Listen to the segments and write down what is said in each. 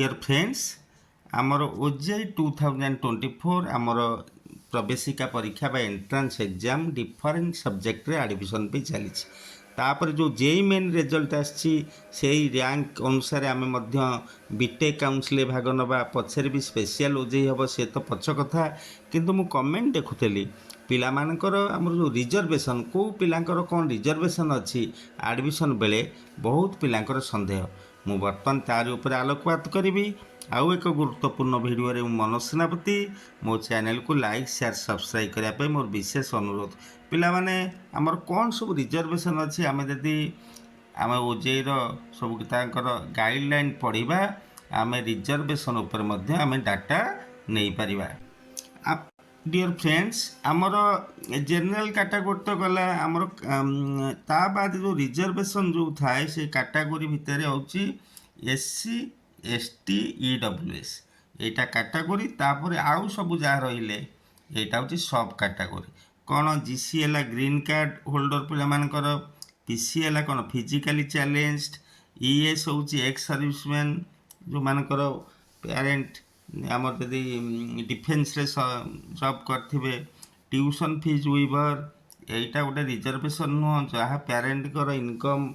Dear friends आमर OJEE 2024 आमर प्रवेशिका परीक्षा बा एंट्रांस एग्जाम डिफरेंट सब्जेक्ट रे एडमिशन पे चली तापर जो जेई मेन रिजल्ट आसी रैंक अनुसार आम बीटेक काउंसिल भाग नवा पछरे भी स्पेशल ओजेई हम सी तो पछ कथा किंतु मु कमेंट देखुली पिलामानकर आमर जो रिजर्वेशन को पिलांकर कौन रिजर्वेशन अच्छी एडमिशन बेले बहुत पिलांकर संदेह मु बर्तमान तार उपर आलोकपात करी आउ एक गुरुत्वपूर्ण भिडियो रे मनोज सेनापति मो चैनल को लाइक शेयर सब्सक्राइब करने मोर विशेष अनुरोध पिला माने आमर कौन सब रिजर्वेशन अच्छी आम जदि आम ओजेई सब गाइडलाइन पढ़ा आम रिजर्वेशन उपर आम डाटा नहीं पारिबा। डियर फ्रेंड्स आमर जनरल कैटेगरी तो गला आमर ता बाद जो रिजर्वेशन जो थाए से कैटेगरी भितर होची एससी एसटी ईडब्ल्यूएस एटा कैटेगरी तापर आउ सब जहाँ रहिले एटा होची सब कैटेगरी कौन जीसीएल ग्रीन कार्ड होल्डर पिलामानकर पीसीएल कौन फिजिकली चैलेंज्ड ईएस होची एक्स सर्विसमैन जो मानकर पेरेंट आमर जदि डिफेन्स रे जॉब करथिबे ट्यूशन फीस वेवर एटा गोटे रिजर्वेशन नुह जहाँ पेरेंट कर इनकम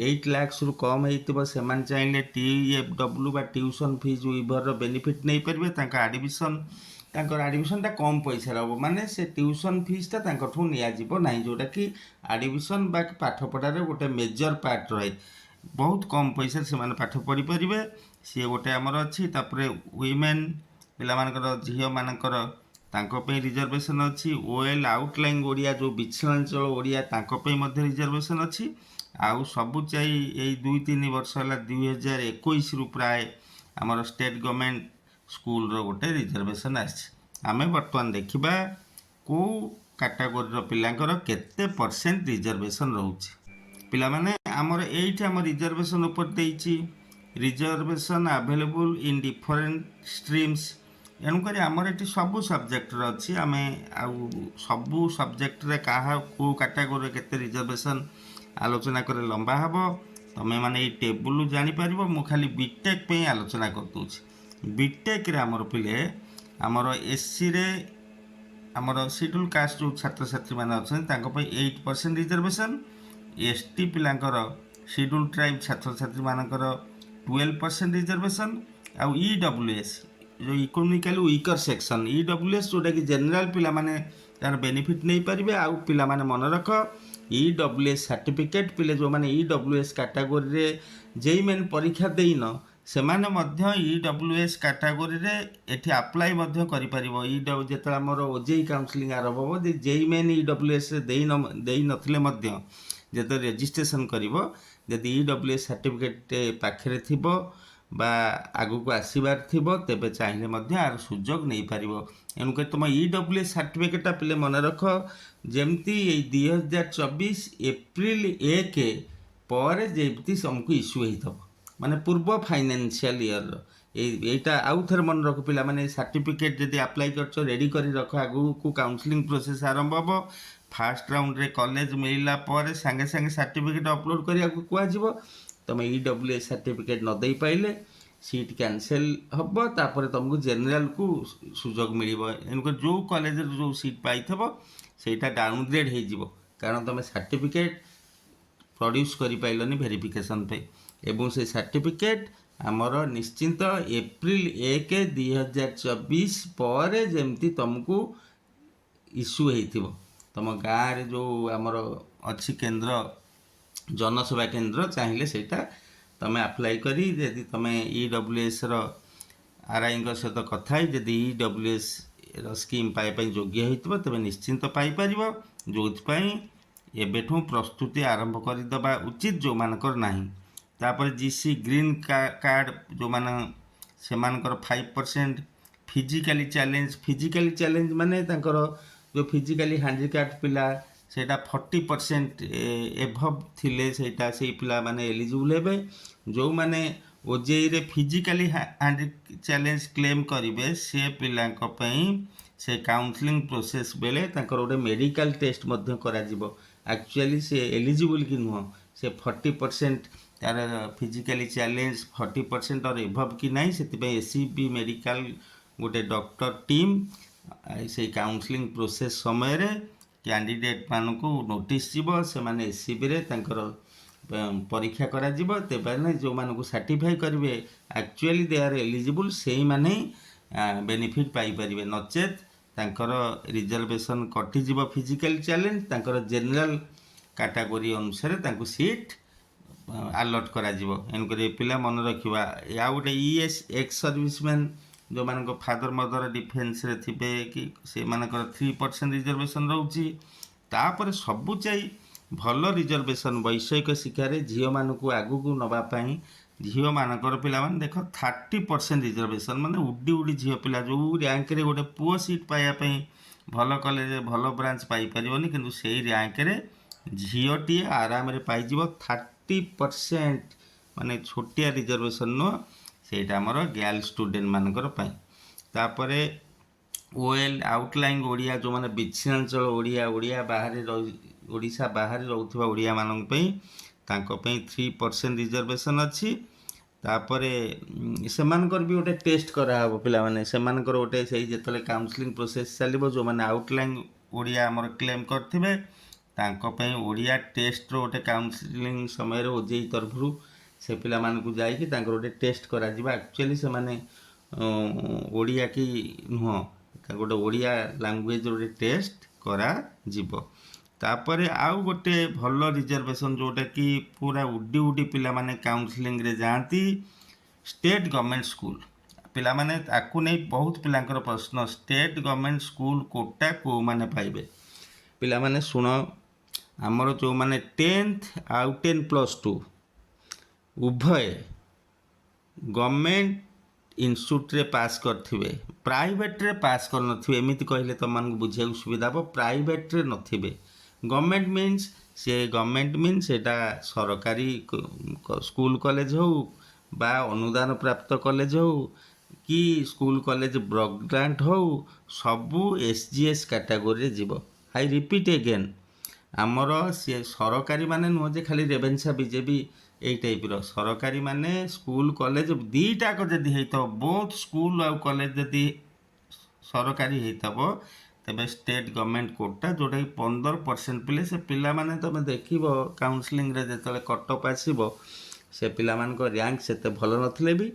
8 लाख रु कम होइतिबो सेमान चाहिए टीएफडब्ल्यू बा ट्यूशन फीस वेवर बेनिफिट नहीं पारे एडमिशन कम पैसा हम माने से ट्यूशन फीसटा नियाजिबो नहीं जोटा कि एडमिशन बा पाठ पढ़ार गोटे मेजर पार्ट रहे बहुत कम पैसा से पाठ पढ़ी पारे सी गोटे आमर अच्छी वीमेन पिलामानकर झील मानकर रिजर्वेशन अच्छी ओएल आउटलाइन ओडिया जो विच्छिन्नांचल ओडिया रिजर्वेशन अच्छी आउ सबू चाहिए 2-3 वर्ष है 2021 रु प्राय आमर स्टेट गवर्नमेंट स्कूल रो गोटे रिजर्वेशन आम बर्तमान देखा को कैटेगरी पिलांकर केते परसेंट रिजर्वेशन रोचे पिला माने आमर एइठ आम रिजर्वेशन ऊपर देइछि reservation available in different streams एणुक आमर ये सबू सब्जेक्ट अच्छी आम आउ सबू सब्जेक्ट रे कहा को कैटेगरी केते रिजर्वेशन आलोचना करे लंबा हम तमें मैंने ये टेबुल जापर मु खाली बीटेक पे आलोचना कर बीटेक रे आमर पिले आमर एससी रे आमर शेड्यूल कास्ट जो छात्र छात्री मैंने अच्छा 8% रिजर्वेशन एसटी पिलांकर शेड्यूल ट्राइब छात्र छात्री मानकर 12% रिजर्वेशन आउ ईडब्ल्यूएस जो इकोनॉमिकली वीकर सेक्शन ईडब्ल्यूएस जोटा कि जनरल पिला माने तार बेनिफिट नहीं पारे आउ पिला माने मन रख ईडब्ल्यूएस सर्टिफिकेट पिले जो माने ईडब्ल्यूएस कैटेगरी रे जेई मेन परीक्षा देइन से माने ईडब्ल्यूएस कैटेगरी रे एठी अप्लाई करि परिबो जेते हमर ओजेई काउंसलिंग आरंभ हो जेई मेन ईडब्ल्यूएस देई नथिले मध्य जेते रजिस्ट्रेशन करिवो जदि ईडब्ल्यूएस सर्टिफिकेट पाखरे थिबो बा आगु को आसीबार थिबो तेबे चाहिए मध्य आर सुजोग नहीं पारिबो एनुके तुम ईडब्ल्यूएस सर्टिफिकेटा पिले मन रख जमती 2024 एप्रिल 1 पर जमती हमको इश्यू होता माने पूर्व फाइनेंशियल ईयर एटा आउ थे मन रख पिला माने सर्टिफिकेट जदि अप्लाई कर रेडी कर रख आगु को काउंसलिंग प्रोसेस आरंभ हम फास्ट राउंड रे कॉलेज मिलला पर संगे संगे सर्टिफिकेट अपलोड करिया को कुआ तुम ईडब्ल्यूएस सर्टिफिकेट न दे पाइले सीट कैंसल हम तापर तुमको जनरल को सुजोग मिल एनुक जो कॉलेज जो सीट पाई सेटा डाउनग्रेड हो कारण तुम सर्टिफिकेट प्रोड्यूस कर पाइलनी वेरिफिकेशन पे एवं से सर्टिफिकेट आमर निश्चिंत एप्रिल 1 2024 पर जमती तुमको इश्यू हो तुम गाँव जो आमर अच्छी केंद्र जनसेवा केंद्र चाहिए सेटा तुम अप्लाई करी यदि तुम ईडब्ल्यूएस आरआई सहित कथा जदि ईडब्ल्यूएस स्कीम पाइबा योग्य हो तेज निश्चिंत पाइपर जो एवं प्रस्तुति आरंभ करदे उचित जो मानकर ना तापर जीसी ग्रीन कार्ड जो मान से 5% फिजिकली चैलेंज माने जो फिजिकली हैंडिकैप्ड पिला सेटा 40% एभव थिले सेटा से पिला माने एलिजिबल हेबे जो माने ओजेई रे फिजिकली चैलेंज क्लेम करिवे से पिलांक पई से काउंसलिंग प्रोसेस बेले तांकर गोटे मेडिकल टेस्ट मध्य करा जिवो एक्चुअली से एलिजिबल कि नुह से 40% तार फिजिकली चैलेंज 40% और एभव कि नहीं से एससीबी मेडिकल गोटे डॉक्टर टीम से काउंसलिंग प्रोसेस समय कैंडिडेट मानू नोटिस जीव से माने एससीबी रे तांकर परीक्षा करा जीव तेबे जो मानू सर्टिफाई करेंगे एक्चुअली दे आर एलिजिबल से माने बेनिफिट पाई परिबे नचेत तांकर रिजर्वेशन कटिଯିव फिजिकल चैलेंज तांकर जनरल कैटेगरी अनुसार तांको सीट अलर्ट करा एणुक पिला मन रखा या गोटे ईएस एक्स सर्विसमैन जो मान फादर मदर डिफेन्स रे थिबे कि से मानकर 3% रिजर्वेशन रोची तापर सबु चाही भल रिजर्वेशन वैषयिक शिक्षार झील मानक आगू को नवापाई झील मानकर पिला माने देख 30% रिजर्वेशन माने उडी उडी झील पिला जो रैंक रे गोटे पुओ सीट पाइबापी भल कॉलेज भल ब्रांच पाई परिबनी किंतु सेही रैंक रे झीलटी आराम रे पाइजिव 30% माने छोटिया रिजर्वेशन नुह सेटा आमर गर्ल स्टूडेंट मानकर पाई तापरे ओएल आउटलाइन ओडिया जो माने विच्छिन्नांचल ओडिया ओडिया बाहर ओडिशा बाहर रहउथिबा ओडिया मानक पई तांको पई 3% रिजर्वेशन अच्छी तापरे सेमानकर भी गोटे टेस्ट करा हबो पिला माने सेमानकर गोटे सेही जेतले काउंसलिंग प्रोसेस चलिबो जो माने आउटलाइन ओडिया हमर क्लेम करथिबे तांको पई ओडिया टेस्ट रो गोटे काउंसलिंग समय रे ओजेई तरफरु से पिला मानकु जाईकि तांकर गोटे टेस्ट करा जिबा एक्चुअली से माने ओडिया की नुह गोटे ओडिया लैंग्वेज गोटे टेस्ट करा जिवो तापरे आउ गोटे भल रिजर्वेशन जोटा कि पूरा उडी उडी पिला माने काउंसलिंग रे जाती स्टेट गवर्नमेंट स्कूल पिला माने ताकू नहीं बहुत पिलांकर प्रश्न स्टेट गवर्नमेंट स्कूल कोटा को माने पाइबे पिला माने सुनो आमर जो माने 10th आउ 10+2 उभय गवर्नमेंट इन्स्टिट्यूट रे पास करथिबे प्राइवेट रे पास कर नथिबे एमिति कहले तो मन बुझे सुविधा हो प्राइवेट रे नथिबे गवर्नमेंट मीन्स से गवर्नमेंट मीन्स सेटा सरकारी स्कूल कॉलेज हो बा अनुदान प्राप्त कॉलेज हो कि स्कूल कॉलेज ब्लॉक ग्रांट हो सबू एसजीएस कैटेगरी जीव आई रिपीट अगेन आमर सी सरकारी माने नुह जे खाली रेवेन्सा बीजेपी यही टाइप सरकारी माने स्कूल कॉलेज दीटाक जदि होता बोथ स्कूल आउ कॉलेज जदि सरकारी होता तेबे स्टेट गवर्नमेंट कोटा जोटा कि 15% पिले से पिला माने तुम देख काउंसलिंग रे जेतले कटअप आसीबो से पिला मान को रैंक सेते भल नथिले भी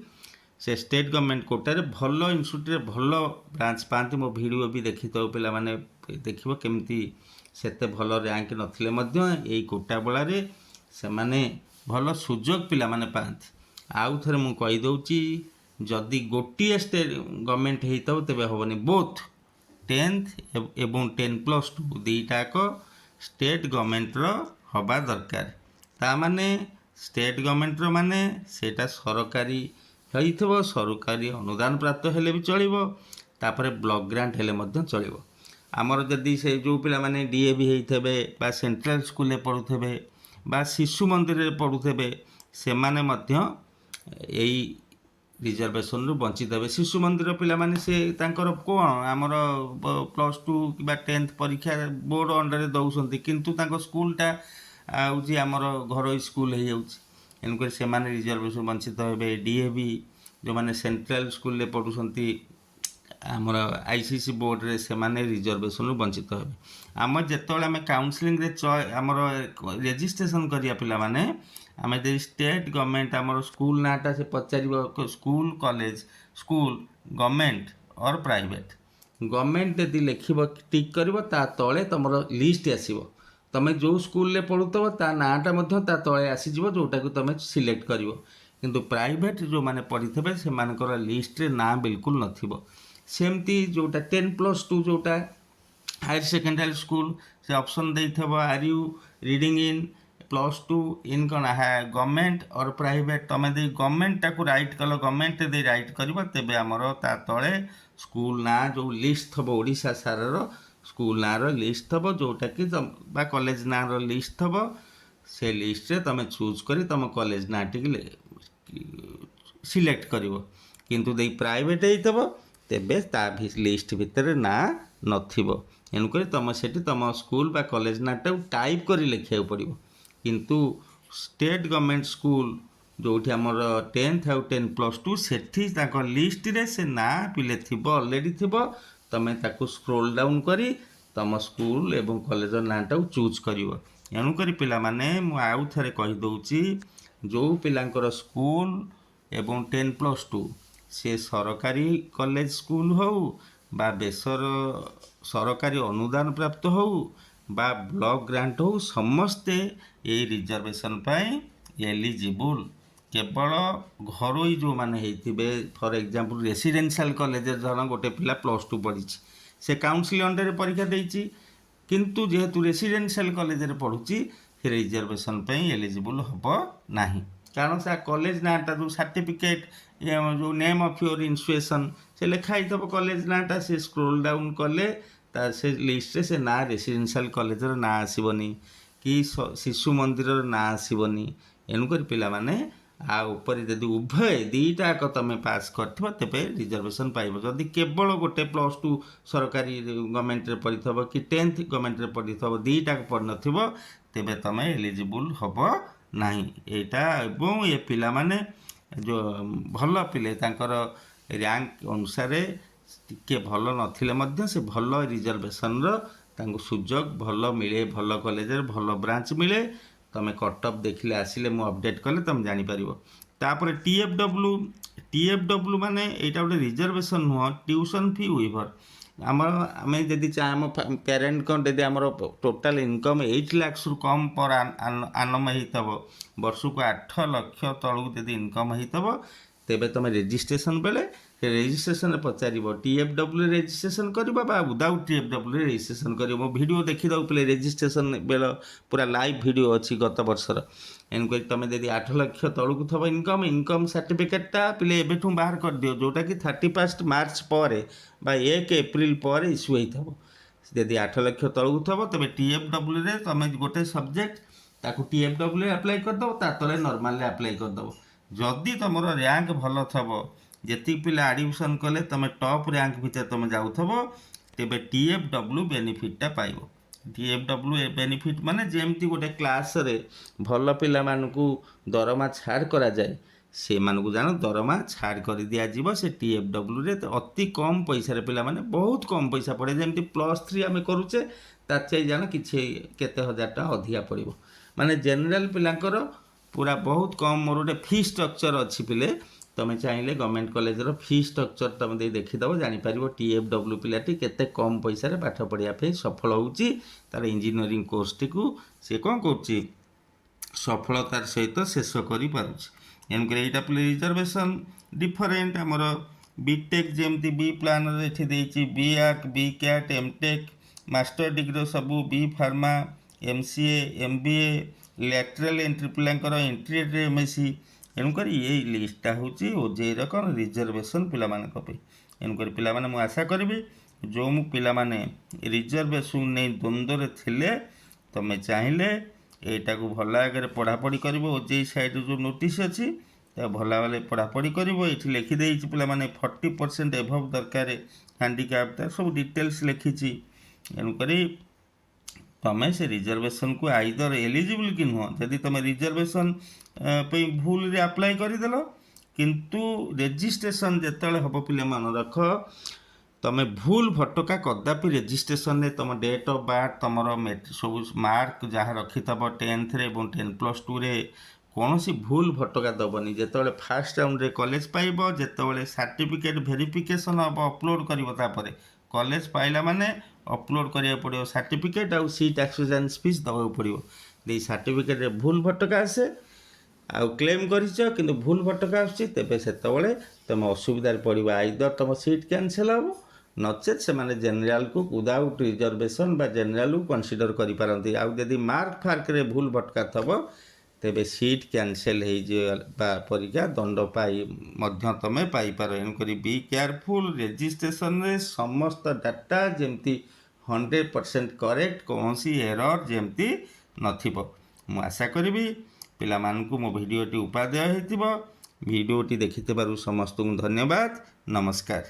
से स्टेट गवर्नमेंट कोटा रे भल इन्स्टिट्यूट रे भल ब्रांच पाती मो वीडियो भी देखि तो पिला माने देखिबो केमती सेते भल रैंक नथिले मध्य एई कोटा बला रे से माने भल सुजोग पिला माने पाती आउ थरे मु कहि दउची जदि गोटिए स्टेट गवर्नमेंट हेइतबो तेबे होबनी बोथ 10th एवं 10+2 दीटाक स्टेट गवर्नमेंट रो हबा दरकार ता माने स्टेट गवर्नमेंट रो माने सेटा सरकारी हेइथबो सरकारी अनुदान प्राप्त हेले भी चलिबो तापरे ब्लॉक ग्रांट हेले मध्य चलिबो आमर जदि से जो पिला माने डीएवी हेइथबे बा सेंट्रल स्कूल रे पढुथबे बा शिशु मंदिर रे पढुथबे से माने मध्य एई रिजर्वेशन रु वंचित हे शिशु मंदिर पिला माने से तांकर कोन आमर +2 कि 10th परीक्षा बोर्ड अंडर दउसंती किंतु तांको स्कूलटा आउची आमर घर स्कूल हे जाउची एनको से माने रिजर्वेशन वंचित हेबे डीएवी जो माने सेंट्रल स्कूल रे पढुसंती आमर आईसीसी बोर्ड रे से माने रिजर्वेशन रु वंचित हेबे आम जेतोले आम काउंसलिंग रे आमर रजिस्ट्रेशन करिया पिला माने आम यदि स्टेट गवर्नमेंट आमर स्कूल नाटा से पचार स्कूल कॉलेज स्कूल गवर्नमेंट और प्राइवेट गवर्नमेंट यदि लिख टिक कर तले तुम लिस्ट आसो तुम जो स्कूल रे पढ़ुव ता नाटा ता तले आसीज जोटा को तुम सिलेक्ट कर किंतु प्राइवेट जो मैंने पढ़ी थे से मानकर लिस्ट रे ना बिल्कुल नथिबो सेमती जोटा 10+2 जोटा हायर सेकेंडरी स्कूल से ऑप्शन देइथबो are you reading in +2 in कौन है गवर्नमेंट और प्राइवेट तुम दे गवर्नमेंट टाक राइट कल गवर्नमेंट दे राइट कर तेबे आमर ता तले स्कूल ना जो लिस्ट थबो ओडिशा सारार स्कूल ना रो लिस्ट थबो जोटा कि बा कॉलेज ना रो लिस्ट थबो से लिस्ट रे तुम चूज करी तुम कॉलेज ना टिक सिलेक्ट करिवो किंतु दे प्राइवेट हेइथबो तेबे ता लिस्ट भितर ना नथिबो एनुकर तुम सेठी तुम स्कूल बा कॉलेज नाटा टाइप करी लिखिया पड़िबो किंतु स्टेट गवर्नमेंट स्कूल जो आमर 10th आउ 10+2 सेठी ताको लिस्ट रे से ना पिले थिबो ऑलरेडी थिबो तमे ताको स्क्रोल डाउन करी तम स्कूल एवं कॉलेज नाटा चूज करिवो एणु करी पिला माने मु आउ थरे कहि दउची जो पिलांकर स्कूल एवं 10+2 से सरकारी कॉलेज स्कूल हो बा बेसर सरकारी अनुदान प्राप्त हो बा ब्लॉक ग्रांट हो समस्ते ये रिजर्वेशन पाई एलिजिबल केवल घरोई जो माने होते फॉर एग्जांपल रेसिडेंशियल कॉलेज जन गोटे पिला +2 पढ़ी से काउंसिल अंडर परीक्षा देती किंतु जेहेतु रेसिडेंशियल कॉलेज रे पढ़ुची से रिजर्वेशन पाई एलिजिबल हबो नाही कारण से कॉलेज नाटा जो सर्टिफिकेट जो नेम ऑफ योर इंस्टीट्यूशन से लिखाई थब कॉलेज नाटा से स्क्रोल डाउन कले से लिस्ट से ना रेसिडेंशियल कॉलेज ना आसबनी कि शिशु मंदिर ना आसबनी एणुक पिला माने आ ऊपर यदि उभय दीटाक तुम पास कर तेरे रिजर्वेशन पाइब जदि केवल गोटे +2 सरकारी गवर्नमेंट रे पढ़ी कि 10th गवर्नमेंट रे पढ़ी दीटाक पढ़ न तेरे तुम एलिजिबल हब नहीं एटा एवं ये पिला माने जो भल पिले तांकर रैंक अनुसार टिके भल नथिले मध्य से भल रिजर्वेशन रो सुजोग भल मिले भल कॉलेज भल ब्रांच मिले तुम कट ऑफ देखिले आसिले मु अपडेट कले तुम जानि परिबो तापर टीएफडब्ल्यू माने एटा गोटे रिजर्वेशन नुह ट्यूशन फी वेवर आम आम जदि चाहे आम पेरेन्ट को यदि आम टोटाल इनकम 8 लाख रु कम पर आनम होतब वर्ष को 8 लाख तलू यदि इनकम होतब तेबे तुम रेजिस्ट्रेशन बेले रेजिस्ट्रेशन पचार टीएफडब्ल्यू रेजिस्ट्रेशन कर विदाउट टीएफडब्ल्यू रेजिस्ट्रेशन कर वीडियो देखीद पे रेजिस्ट्रेशन बेल पूरा लाइव वीडियो अच्छी गत वर्षर एणुक तुम यदि 8 लाख तलू थब इनकम सर्टिफिकेटा पे एवं बाहर कर दियो जोटा कि 31 मार्च पर 1 एप्रिल पर इश्यू होता यदि 8 लाख तलू थब तेज टीएफडब्ल्यू तुम गोटे सब्जेक्ट ताकू टीएफडब्ल्यू अप्लाई करदेव ता तले नॉर्मल अप्लाई करदेव जदि तुम रैंक भल थब जी पिला एडमिशन कले तुम टॉप रैंक भितर तुम जाऊथब तेबे टीएफडब्ल्यू बेनिफिटा पाइब टीएफडब्ल्यू बेनिफिट माने जेमती गोटे क्लास रे भल पिला मानकू दरमा छाड़ करा जाए से मानकू जान दरमा छाड़ कर दिया जीवो से टीएफडब्ल्यू रे अति कम पैसा रे पिला माने बहुत कम पैसा पड़े जेमती +3 आमे करूचे ताचे जान किछि केते हजार टा अधिया पड़िबो माने जनरल पिलांकर पूरा बहुत कम मोर गोटे फी स्ट्रक्चर अच्छी पिले तुम चाहिए गवर्नमेंट कॉलेज रो फी स्ट्रक्चर तुम देखीदेव जापर टीएफडब्ल्यू पिलाटी केते कम पैसा पाठ पढ़ाई सफल होउची तार इंजीनियरिंग कोर्स टी को सी कौन कर सफलतार सहित शेष कर एणुक यहाँ पे रिजर्वेशन डिफरेन्ट आमर बीटेक जमती बी प्लान ये B Arch B Cat MTech master degree सबू B Pharma MCA MBA lateral entry पिलांकर एंट्री एमएससी एणुक ये लिस्टा हूँ ओजेई कौन रिजर्वेशन पे एणुक पिला माने आशा करी जो मु पिला माने रिजर्वेशन नहीं द्वंद्व थिले तुम चाहिए यहाँ को भल आगे पढ़ापढ़ी कर ओजेई साइड जो नोटिस अच्छी भल भाव पढ़ापढ़ी कर ये लिखिदे पिला माने 40% एभव दरकार हैंडिकैप तार सब डिटेल्स लिखी एणुक तुम से रिजर्वेशन को आइदर एलिजिबल कि नुह जदि तुम रिजर्वेशन पे भूल रे अप्लाई करदेल किंतु रेजिस्ट्रेशन जिते हम पिले मन रख तुम भूल फटका कदापि रेजिस्ट्रेशन तुम डेट ऑफ बर्थ तुम सब मार्क जहाँ रखी थब 10th रे 10+2 रे कौन सी भूल फटका दबनी जिते फास्ट राउंड रे कॉलेज पाइब जिते सर्टिफिकेट वेरिफिकेशन हम अपलोड कर कॉलेज पाइला माने अपलोड करिया पड़ो सर्टिफिकेट आउ सीट एक्सचेंज फीस दवा पड़ो दे सर्टिफिकेट रे भूल फटका आसे आउ क्लेम कर भूल फटका आसे तेबे सेतबेले तुम असुविधा पड़ो आइदर तुम सीट कैंसल हम नचेत से माने जनरल को विदाउट रिजर्वेशन बा जनरल को कन्सिडर करि पारंती आउ यदि मार्क फार्क रे भूल फटका थब तेबे सीट कैंसल परीक्षा दंड पाई मध्य तुम पाइपर एणुक बी केयरफुल रेजिस्ट्रेशन रे समस्त डाटा जमती 100% करेक्ट कौन सी एरर जमती नथिबो मु आशा करी पिला मानकु मो वीडियोटी उपादेय हेतिबो वीडियोटी देखिथिबारु समस्त धन्यवाद नमस्कार।